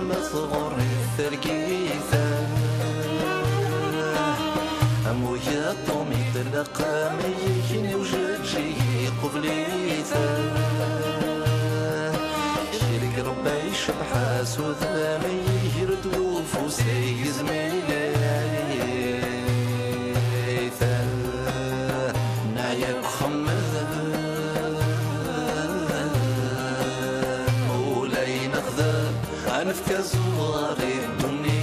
مصغر الثرقيثة أمويا طومي تلقى ميكني وجدشي قبليثة شرق ربي شبحة سوذا ميرد وفوسي زميليثة نعيب خمذ مولاي نخذب عنفك زواري الدنيا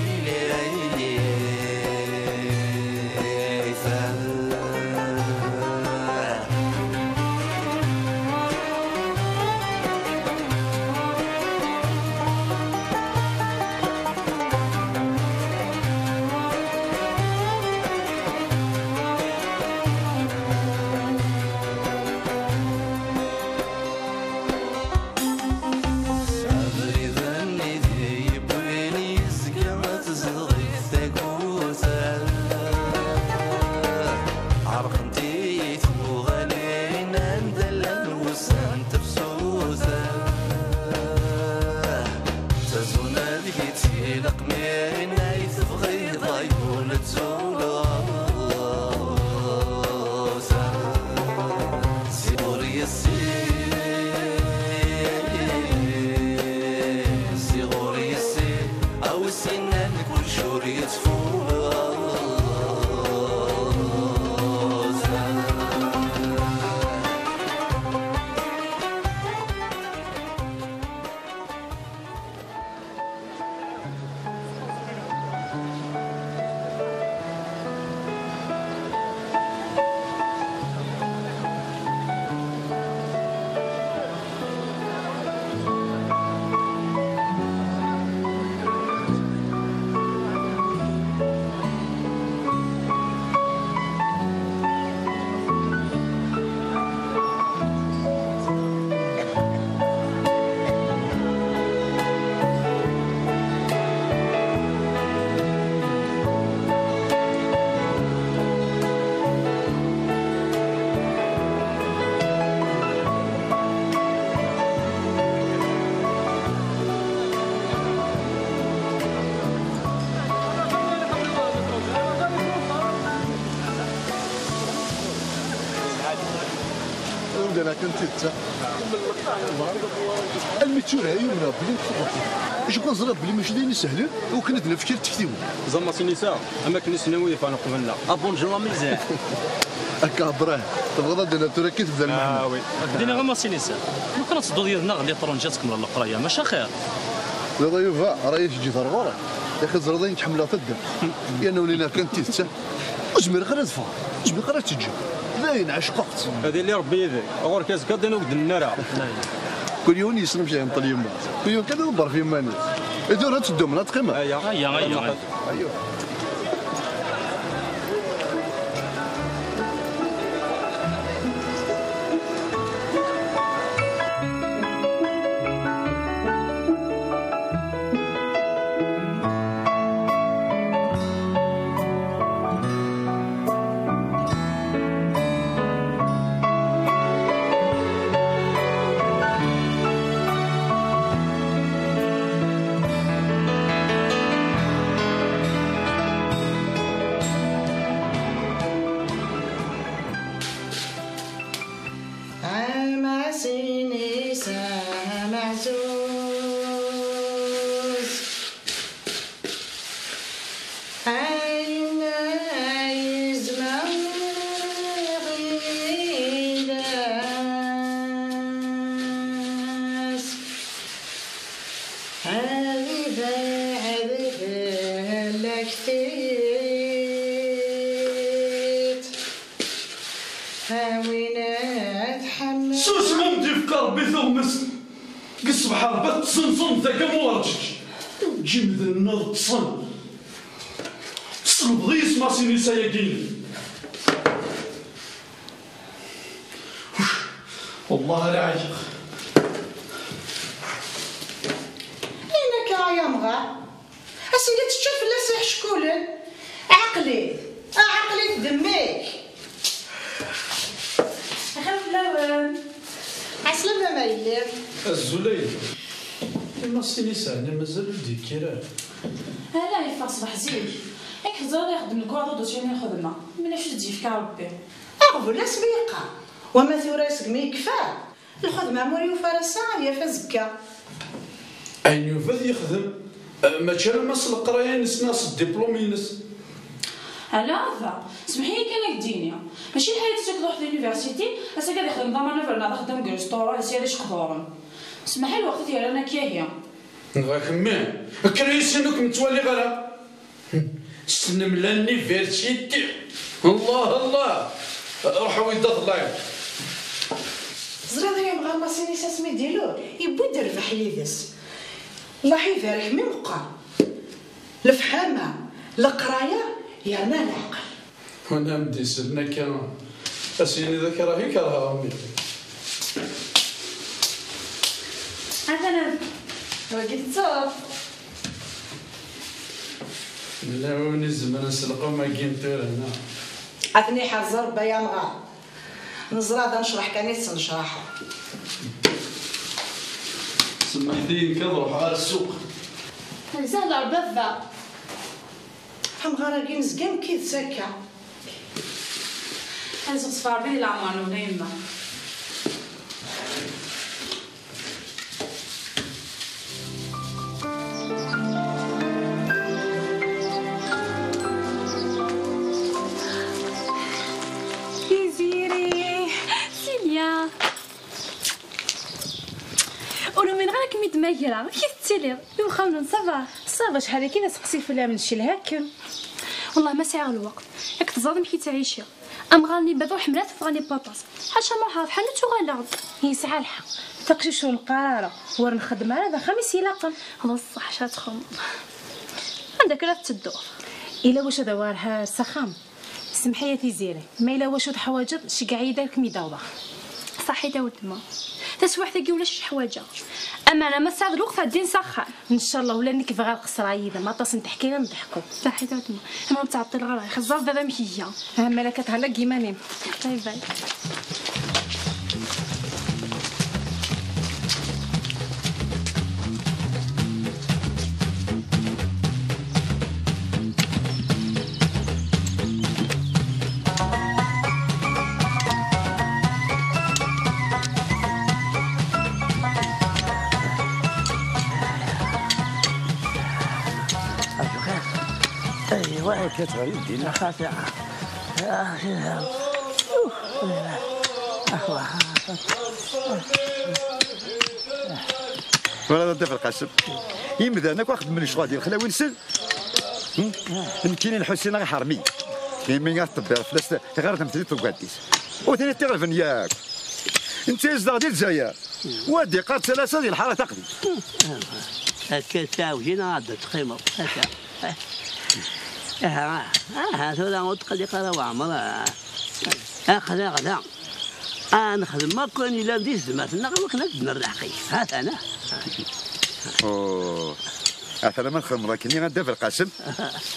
انا كنت تا الميتور هاي من ربي شو كنزرب بلي ماشي دايرين سهلين وكنت نفكر تكتيو زعما سي نساء اما كنا سنويه فانا قبلنا بونجور مزيان هكا براه تبغى دينا تركي تبدا المحنه وي دينا غير سي نساء ما كنا تصدو ديالنا غادي طرونجاتكم من القرايه ماشي خير لا ضيوفا راهي تجي ضرورة يا اخي زرضين تحملها تدا لانه ولينا كانت تيتا وزمير غير دفا زمير غير تجي باين عشقت هذه اللي ربي يذي غور كاس كادنا وقد النار كل يوم يسلم شي نطل يما كل يوم كذا نضرب في ماني يدور هاد الدومنا تقيمه هيا ايوا سوس ممدي فكر بثومس قص بحال بات تصنصن ذاك مورجج جي مثلنا تصن تصن بضيس ما سيني سايقين والله لا عايق إنك يا مغا أسنقي تشوف لا سيح شكولن عقلي دميك أخاف لون عسلامة ما يلير الزليل ما ستينيسا انا مازال ولدي كيراه. لا يفا صباح زيك ياك تزرى يخدم الكواطو دوتيني الخدمه من اش تجي في ربي أغفر لا سبيقة وما ثوراسك ما يكفى الخدمة موري وفارسة هي فازكا. أين يوفد يخدم ما كان ماس القرايه ناس الدبلوم ينس. هذا سمحي لي كان الدنيا ماشي الحياه تروح لليونيفرسيتي هسا قاعد يخدم ضمان نفرنا خدام كريستورا هسا هذا شقدورن سمحي لي وقت ديالنا كياهي غاك مين كريسينوك متولي غير سنم لليونيفرسيتي. الله روحوا يدض الله زرا دايا بغا ماسيني ساسمي ديالو يبود يربح يدس الله يبارك من بقى الفحامة القرايه يا انا العقل. وانا بدي سلنا كان اسيني ذاك راهي كرهها امي. هذا انا واجد صوت لا ونزم نسلقو ما كينتر هنا عطني حزر بيا مغا نزرا نشرح كانيت نشرحها. سمحتي كنروح على السوق. زهر بذا هم غاراكي نزقام كي تسكا. هذا صفار به العمر ولا يما ولو من غيرك متمايرة كيف تسيلي يوخاون صافا شحال كي نسقسي فيها من شي الهاك والله ما ساعة الوقت ياك تزادم كي تعيشي ام غاني بذو حملات وغاني بطاطس حاشا ما حاط حنت وغالا هي ساعة الحق تقشي شو القرارة ور نخدم على ذا خميس يلاقن هذا الصح شاتخم عندك لا تدو الا واش هذا وارها سخام سمحي يا زيري ما الا واش حواجب شي قاعده لك ميداوضه صحي تا ولدما تسواح تاكي ولا شي حواجه اما انا ما ساعد الوقت غادي نسخن ان شاء الله ولا نك بغا القصرايده ما طاس نحكي لنا نضحكوا صحي تا ولدما انا تعطي الغرا خزاف دابا مكيه ها مالك تهلا كيما نيم باي باي. ايوا كتغري دينا خاطئه ولا ضيف القاسم يمدا انا واخد من الشغل ديال خلاوي نسل كاين الحسين غير حرمي كاين من غطبر فلاس غير تمثيل توكاديس وثاني تيغرفن ياك انت زاد ديال الجزائر وادي قاد ثلاثه ديال الحاره تقضي هكا تاوجينا عاد تقيمه هكا هذا وتقضي قرا وعمرها اخذ غدا نخدم ما كون الا بديت زعما كنا نرحقي هات انا اوه انا ما نخدم لكني غندا في القاسم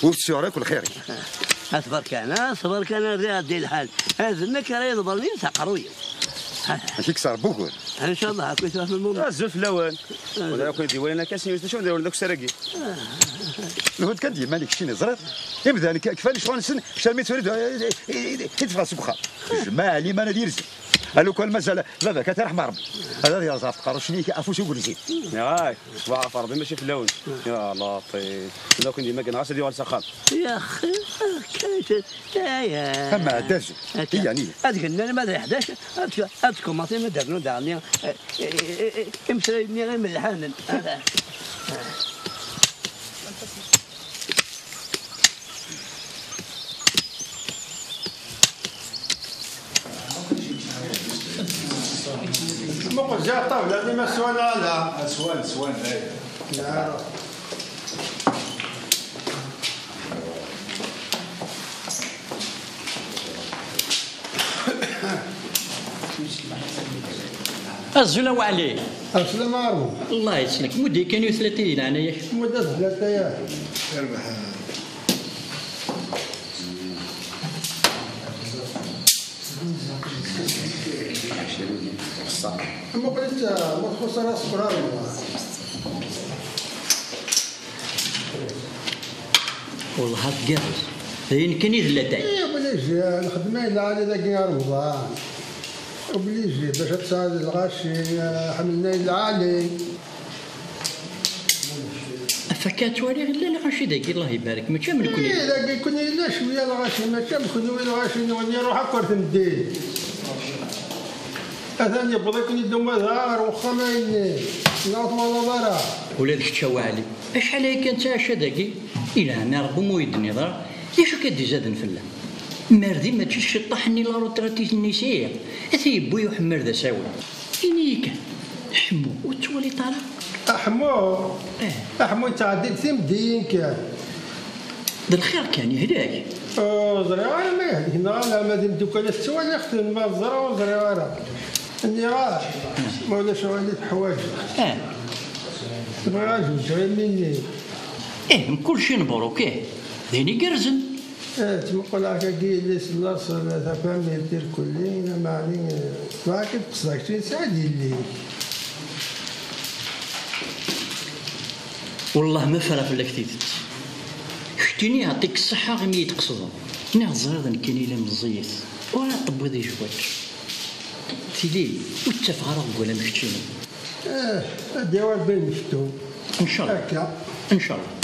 وبسيورك والخير تبارك انا تبارك انا الرياض ديال الحال هذا النكره يضرني تقروي ماشي كسر بوكول ان شاء الله هاكا يتفاهم المهم الزلف الاول ولا كون ديوالنا كاسين شنو نديروا داك السراقي الهود كان ديما لك شي نزرات يبدا كفايه شغل نسن شامي تولد يدفع سبخه ما علي ما ندير قالوا كل مازال لا كترحم ربي هذا يا صاحبي تقرا شنو عفوا شو قلتي ياك صباح فرضي ماشي في اللون يا لطيف انا كنت ديما كنغاس ديال سخان يا اخي كانت يا اما دازو يعني هذيك انا ما 11 هاتكم ما درنا دارني كمشري غير ملحان هذا مقل جا الطاولة اللي ما سوان لا سوان لا السلام عليك. السلام عليكم. الله يسلمك مودي كانوا 30 انا ياك. مودة 3 ياك. يربح. ما قلت ما تخص راسك والله هتجرز يمكن يذلتين ايه بليش الخدمه اللي على ذاك رمضان وبليش باش تساعد الغاشي حملنا العالي فكات ولي غير الغاشي داك الله يبارك ما كان كون ايه داك كنا لا شويه الغاشي ما كان كنا وين الغاشي نولي نروح اكبر تمدين اثاني بغا يكون يدوم مزار واخا ما نعط ولا برا ولا داك الشواعلي شحال هي كانت عاشا داكي الى انا ربي مو يدني ضرا ليش كدي زاد فلا مردي ما تجيش طاحني لا روتراتي النسيه اثي بوي وحمر ذا ساوي اني كان حمو وتولي طالع احمو تعديت تمدين كان الخير كان يهداك زريوارة ما يهديك لا ما ديم دوكا السوال يختم ما الزرا وزريوارة اني راح ما ولا شواليت حوايج راجل جاي مني من كل شيء نبروك ذيني قرزن تنقول هكا كي ليس لاصل تفهمني دير كلين معني ما كتقصدك شي ساعة اللي والله ما فرق لك تيتت شتيني يعطيك الصحة غير ميت قصدهم هنا زريض كاين إلا مزيت ولا طب ذي جواك تيلي وتفغر ولا مشتيني ديوال بين مشتو ان شاء الله هكا ان شاء الله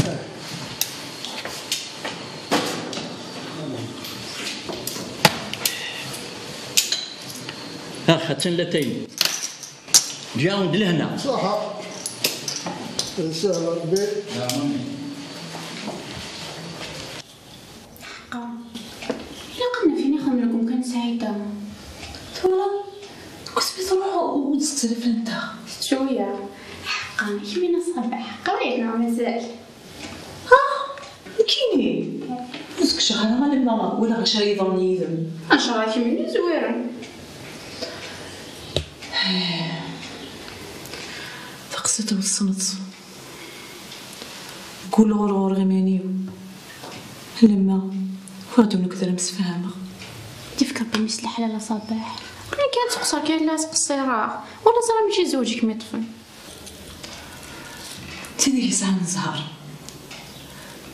خاتن لتين جاوند لهنا صح رسالة ربي إلا قمنا فيني خمنا لكم كان سعيدة والله كسبي تروحوا وتستلف انت شوية حقا يمين الصباح قرينا مازال كيني مسك شغالة غالي ماما ولا غشري ظني يذم أشراكي مني زويرة تقصد وصلت قول غرغر غمانيو لما فاتو نكثر مسفهمة تفكر بمثل حلال صباح كنا كانت تقصر كاين لا تقصيرها ولا زرا ماشي زوجك مطفل تدري ساعة نزهر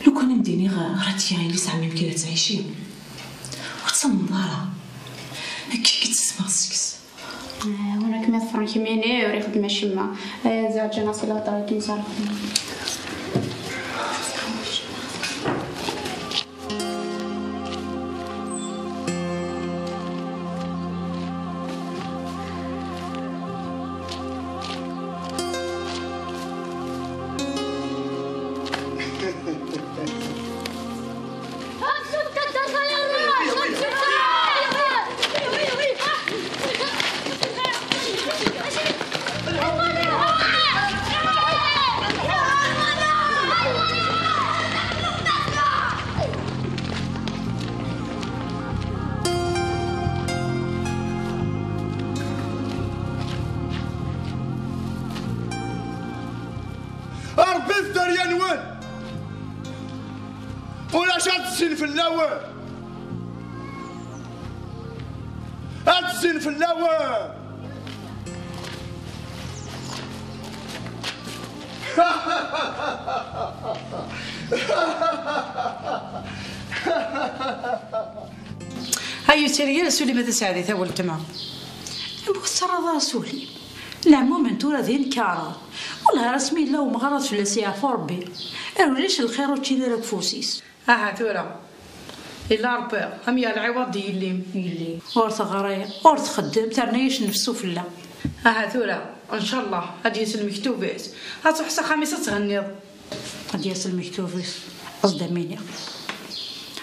لو كان مديني غراتي اللي ساعة يمكن تعيشي وتصمم ظهرها هكي كتسمع السكس وانا كما فرانكي ميني وري خدمة شما زوجة ناصلة طريقة نصرف ربي في دريا نوال ولا شاد السن في اللاوان هاد السن في اللاوان هاي تريال سولي ماذا سعدي تا ولتما مخسر راسولي لا مو انتورا ذين كارا والله رسمي الله ومغرض في السياف ربي ليش الخير وتشي راك فوسيس ثورة الا ربي هم يا العوض يلي ورث غرايا ورث خدام ترنيش نفسو فلا ثورة ان شاء الله هادي المكتوبات هتحصى خميسة تغنيض هادي المكتوبات قصد مينيا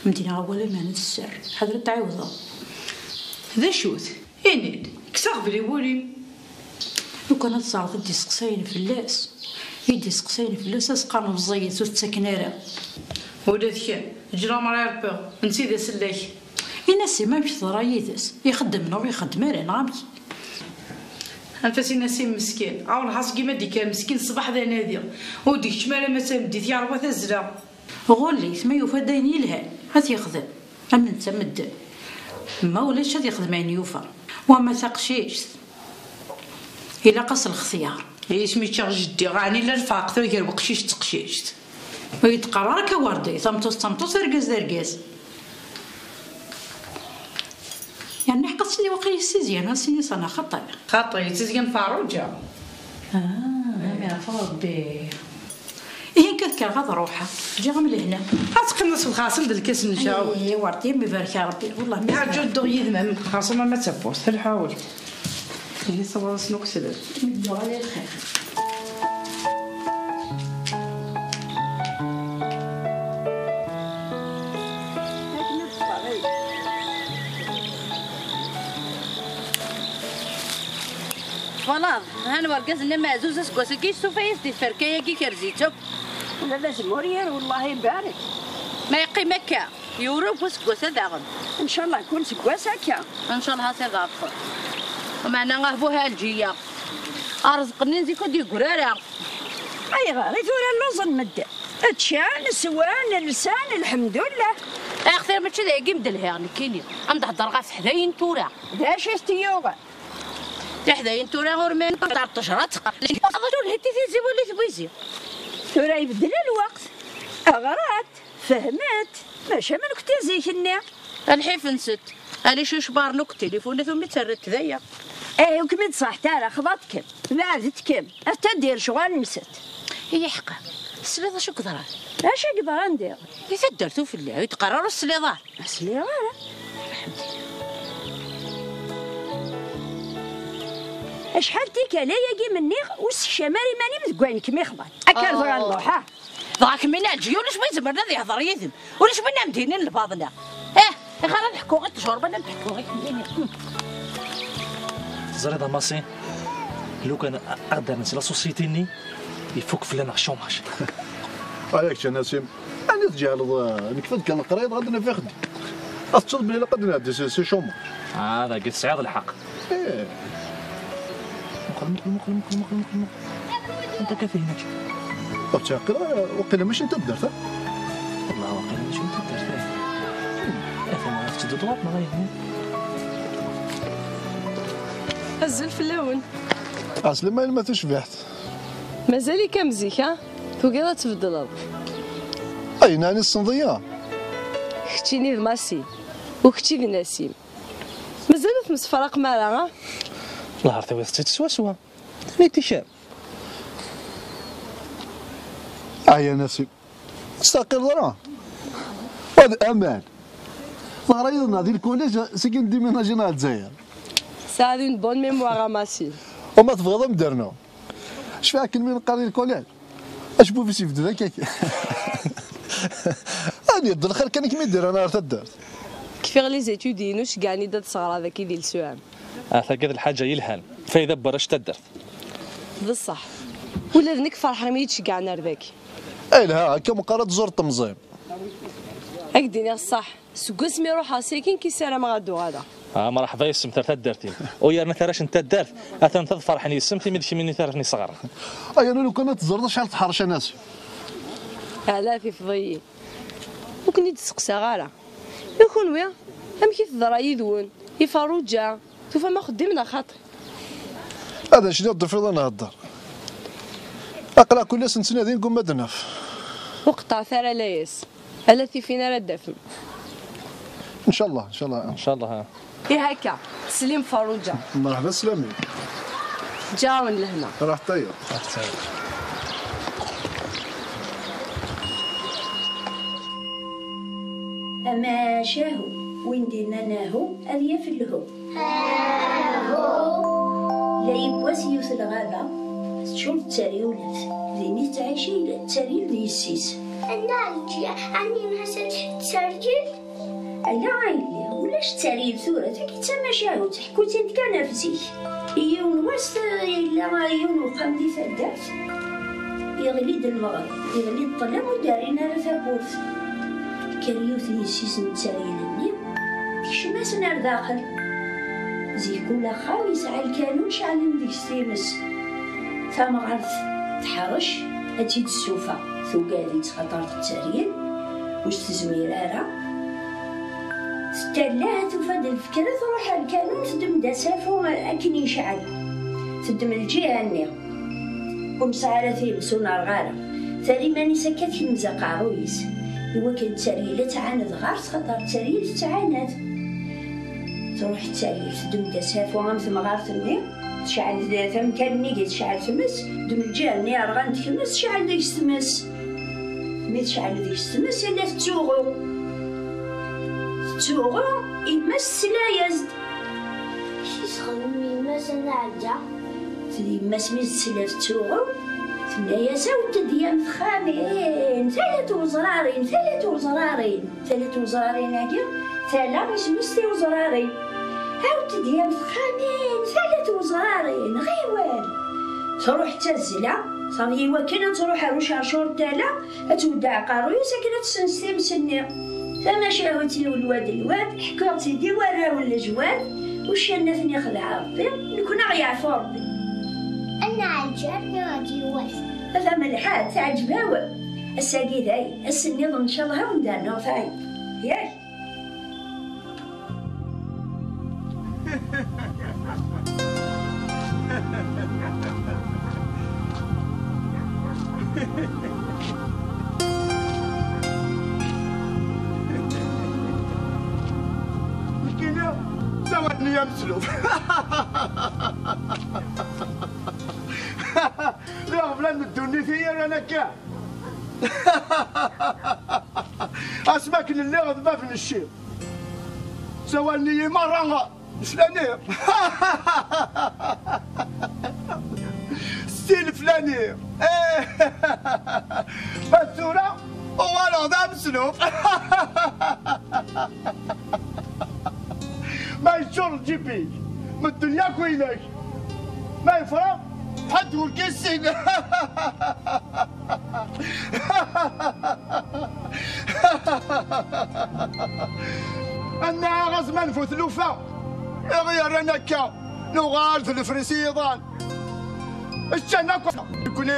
مدينة أولا ما نتسر حضرة تعوضة ذا شوث إنيد كساغ بلي بولي لو كانت صارت دي سقساين في اللاس يدي سقساين في اللاس أسقان مزيت وتسكنارا ولا ذكا جرا مرا ربي نسيد سلاك الناس ما مش ضرايدس يخدم نور يخدم راه نعمي انفاسي ناسي مسكين عاون حاس كيما دي كان مسكين صباح ذا نادي وديك شماله ما تمديت يا ربا تزلا غولي ثما يوفى داين يلهان هات يخدم اما انت مد ما ولاش هاد يخدم عين يوفى وما ثقشيش الا قص الخيار ايش ميتشا جدي راني لا الفاق تا غير بقشيش تقشيشت ويتقرر كوردي ثمتوس رقاز درقاز يعني حقا سني وقيل السيزيان سني صنع خطي تزيان فاروجة يا فربي إيه كذكر غاد روحها جي غا من لهنا غتقنص الخاصم ديال الكاس نشاو اي وردي مبارك يا ربي والله ما عاد دو يذمم خاصم ما تبوس الحاول هي صبر سنوك سدد مدو على الخير فوالا هان ورقازنا معزوز اسكواسا كيشوفا يسدي فركايه كي كرزيتو ولا لازم ورير والله يبارك ما يقيم هكا يورو فسكواسا داغن ان شاء الله يكون سكواس هكا ان شاء الله سي ضعف ومعنا غهبوها الجيه ارزقني نزيكو دي قراره اي غير ثورا اللوز نمد اتشان السوان اللسان الحمد لله اختي ماشي ذاكي مدلها كاينين ام تهضر غا في حداين تورا داش استيوغا تحداين تورا غورمين طار تشرات اللي تقدروا هدي تيزي ولا تبويزي تورا يبدل الوقت اغرات فهمات ماشي من كنت زيكني الحيف نسيت انا شو شبار نك تليفون ثم تسرت ذيا ايه وكمل صح ترى خضتكم بعدتكم حتى دير شغل نسيت هي حقا السليضه شو قدرات اش قدر ندير اذا درتو في الليل يتقرروا السليضه شحال تيكا لا يجي مني وس الشمالي ماني مزقوين كمي يخبط اكل ضغط اللوحه ضاك منا الجيو ولاش ما يزمرنا ذي يهضر يذم ولاش منا مدينين لبعضنا غير نحكوا غير تشرب انا نحكوا غير زريضه ماسين لو كان اقدر نسي لا سوسيتيني يفك في لنا الشوماج عليك يا نسيم انا تجعل نكفد كان قريض غادنا في خدي اتصل بلي لقد نادي سي شوماج هذا قلت سعيد الحق ايه مقل انت كيف هناك وتاقل وقيلا ماشي انت درتها والله وقيلا ماشي انت درتها انا عرفت دوات ما غايبني هزل في اللون اصلا ما تشبعت مازالي كمزيك ها توقيلا تبدل اي ناني الصنضيه اختيني بماسي واختي بنسيم مازالت متفرق معها الله عرفتي ويختي سوا نيتي شاب يا نسيم استقر ضرا هذا امان ضرا هذه الكوليج سكن ديميناجينا الجزائر سا اون بون ميموار ماسي وما تبغى درنا اش فيها كلمه نقري الكوليج اش بو في سيف ذاك اني الدخل كان كيما يدير انا عرفت الدار كيف لي زيتودين واش كاع ني دات صغار هذاك يدير السوام هذا الحاجه يلهان فاذا برش تدرت بصح ولا ذنك فرحان ملي تشكعنا رباكي اي لا هكا مقارنه زور التمزيم هكديني الصح سكوس مي روحها ساكن كي سالا ما غادو غادا مرحبا يسم ثلاثه درتي ويا ما ثراش انت دارت اثن تفرحني سمتي ماشي مني ثرني صغر انا لو كانت تزرد شحال تحرش ناس لا في فضي وكني تسقسا غالا يكون ويا ام كي تضرا يذون يفروجا توفا ما خدمنا خاطر هذا شنو الضفيض انا هدر اقرا كل سنه دين قوم مدنف وقطع ثرى لايس التي فينا ردفم ان شاء الله ان شاء الله ان شاء الله ها هكا تسليم فروجا مرحبا سلامي جاون لهنا راح طيب اما شاهو وين دينا ناهو هذه في الهو لا يبواس يوث الغابه شوف التريولات ذيني تعيشي التريول ديال السيس انا عني نحسن تسرجل انا عايلي ولاش التريول ثورة تما شاهو تحكو تنتكا نفسي يون وسط الا يون وقام دي فدات يغلي المغرب يغلي الظلام ودارينا على ثابورت كريوث يسيس نتسريلني تكشماس نار داخل زيكولا خامس على الكانون شعل ديك ستيمس ثم عرف تحرش أتيد السوفا ثقالي تخطرت التريل وش تزويرارا ستلاها تفاد الفكرة تروح على الكانون تدم دا سافو أكن يشعل تدم الجهة النير ومسعرة ثيبسو نار غارة تالي ماني سكت كمزة قارويس هو كان تاريلة تعاند غارس خاطر تاريلة تعاند تروح تاريلة دم تساف وغام ثم غارتني تشعل ذات مكانني قد تشعل تمس دم الجاني أرغان تكمس شعل ديك تمس مي تشعل ديك تمس إلا تتوغو يمس لا يزد شي تخدم يماس أنا عدا تدي يمس ميز تلا تتوغو تلا يساو تديام ثخامين ثلاث وزرارين هاكي ثلا يسمس ثلاث وزرارين هاو تديام ثخامين ثلاث وزرارين غيوان تروح تزلا صافي وكنا تروح اروش عشور تالا اتودع قاروي ساكنه تسنستي مسني ثما شاوتي الواد حكاوتي دي ورا ولا جواد وش الناثني خدع ربي نكون غيعفو ربي أنا عجبني غادي واش هذا ملحات تعجبها الساقي ذاي السنيض ان شاء الله وندارنا فاي ياك مسكينة زودني يا مسلوب لا فلان مدوني فيا انا كاع اسمعك اللي غضبه في الشيء سوالني مرة فلاني ستيل فلاني بثورة ولا ذا مسلوب ما يشر جيبي من الدنيا كوينك ما يفرق حد والكسين أنا غزمان فوت لوفا غير أنا كا نغال في الفريسيضان الشنا يكون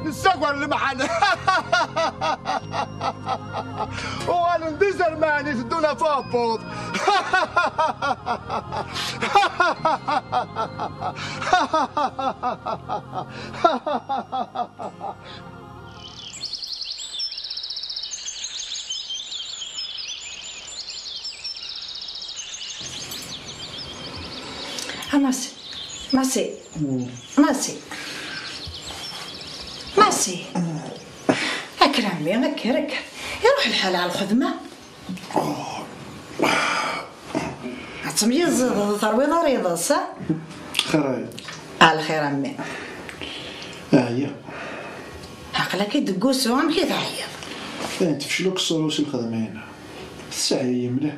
نساقور المحل وغال ندزر ماني في الدنيا فابوض ماسي أكرمي نكرك يروح الحال على الخدمة تميز ترويض ريضة صح؟ خير على خير أمي هي عقلك يدقوسو عم كي تعيط انت فشلوك الصروس الخدمة هنا الساعة مليح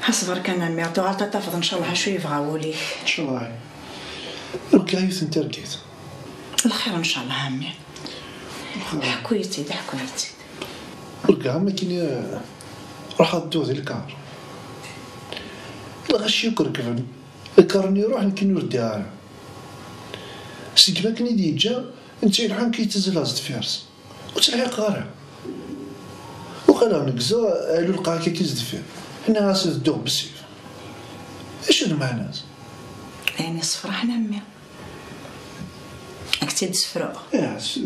اصبر كان أمي عطوها تتفض إن شاء الله شوي يبغاولي إن شاء الله ركايت انت ركيت الخير إن شاء الله أمي حكويتي ركا ما كاين راح تدوز الكار الغش يكركبن الكارني يروح نكين يرديها سيك ما كان يدي جا انت الحين كيتزل هاز فارس وتلحق غارها وخلاو نكزو علو القاع كيزد فيه حنا هاس الدوغ بالسيف ايش المعنى يعني صفرحنا أمي أكتد سفرو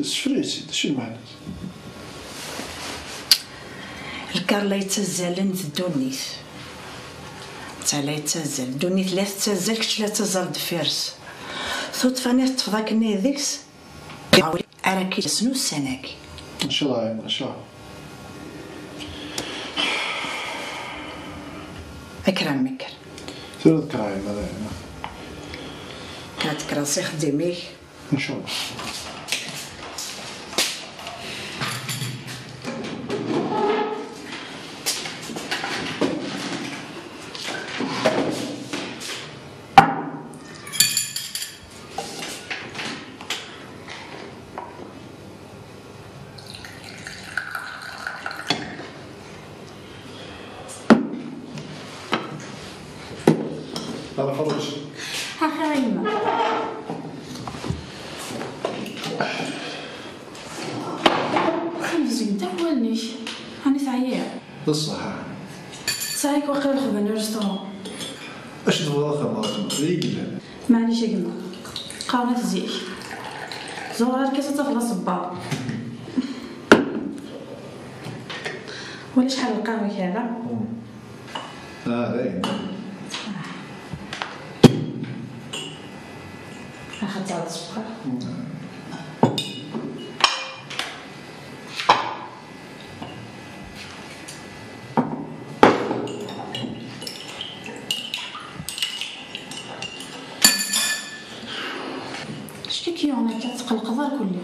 سفري سيدي شو المعنى الكار لا يتزال الدونيت تا لا يتزال الدونيت لا تتزال كش لا تزال دفيرس ثوت فاني تفضاك نيديكس أراكي سنو السناكي ان شاء الله ان شاء الله أكرم مكر ثلاث كرايم هذا كانت كراسي خدميه ان شاء الله هذا خرج ها خيمة خمس زين تاولنيش هاني تعيا بالصحة سايك وقيل الخبن الرستوران اش تبغى خمرات ريقل معليش يا جماعة قامت زيك زهرة كيسة تفضل صبار. ولا شحال القهوة هذا؟ باين. أخذت عاد السكر. شتي كيونا كتقلق دار كلي.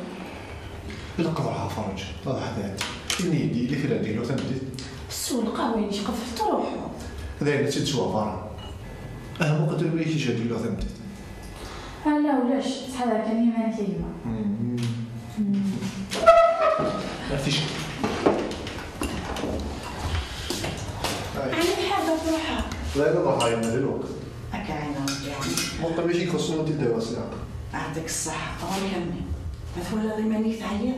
القضاء فرج هذا حداد إني يدي لي كرا ديالو ثمديت السوق القهوة اللي قفلت روحو هذا تتسوى فرا أهم قدر لي كي جا ديالو ثمديت لا ولاش شحال كان يمان تيما عرفتي شنو عيني حاجة بروحها لا روحها يا مال الوقت هكا عينا ربي ما قبلش يخصنا ودي الدواء سلاق عندك الصحة غير كمي مثلا غير مانيك تعيط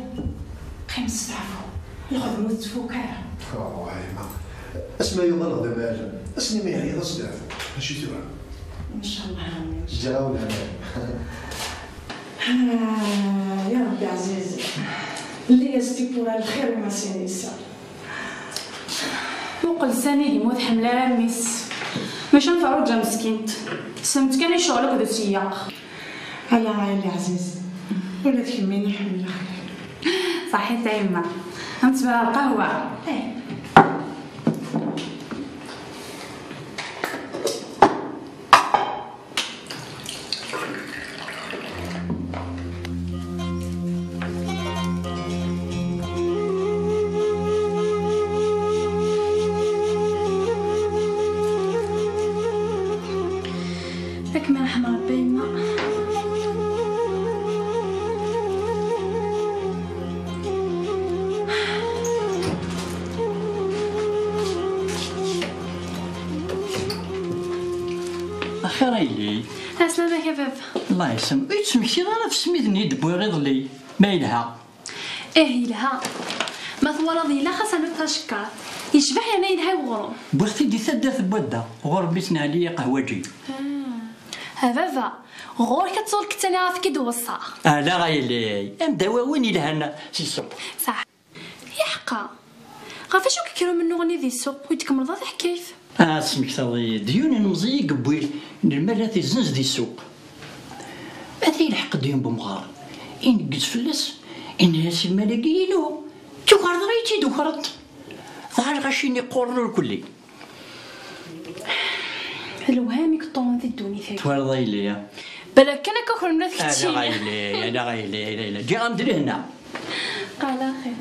قيم السعفو ياخذ موت فوكاها واي ما اسمع يغلط دابا اسمي ما يعيط صداع ماشي تبع ان شاء الله امين جاونا يا ربي عزيزي اللي يزدي بورا الخير وما سينيسا وقل ساني لي موت حمله راميس ماشي نفعو رجا مسكينت سمت كان يشغلك ذو سياق هلا عايلي عزيزي ولا تهميني حمله خير صحيت يا يما انت بلا القهوه لك ما رحم ربي يما اخي رايلي اسلامك يا بابا الله يسلمك يتسمكتي انا في سميتني دبوي غير ظلي ما يلها يلها ما ثوالضي لا خاصة نبقى شكار يشبح يعني يلها وغرو بوختي دي ثدات بودا غربتنا عليا قهوجي بابا غور كتزول كتاني عارف كي دوصا لا غايلي ام دواوين يلهنا سي الصب صح يا حقا غافي شو كيكرو منو غني ذي السوق ويتكمل ضاضي كيف سمكتي ديون نمزي قبويل المرات الزنز دي السوق هذه الحق ديون بمغار إن قد فلس إن هاسي الملاقيلو توكر ضريتي دوكرت ظهر غاشيني قرر الكلي الوهامك طون ذي الدوني ثاني توارضي لي بلا كان كوكر من ذي أنا غايلي جي غندري هنا قال خير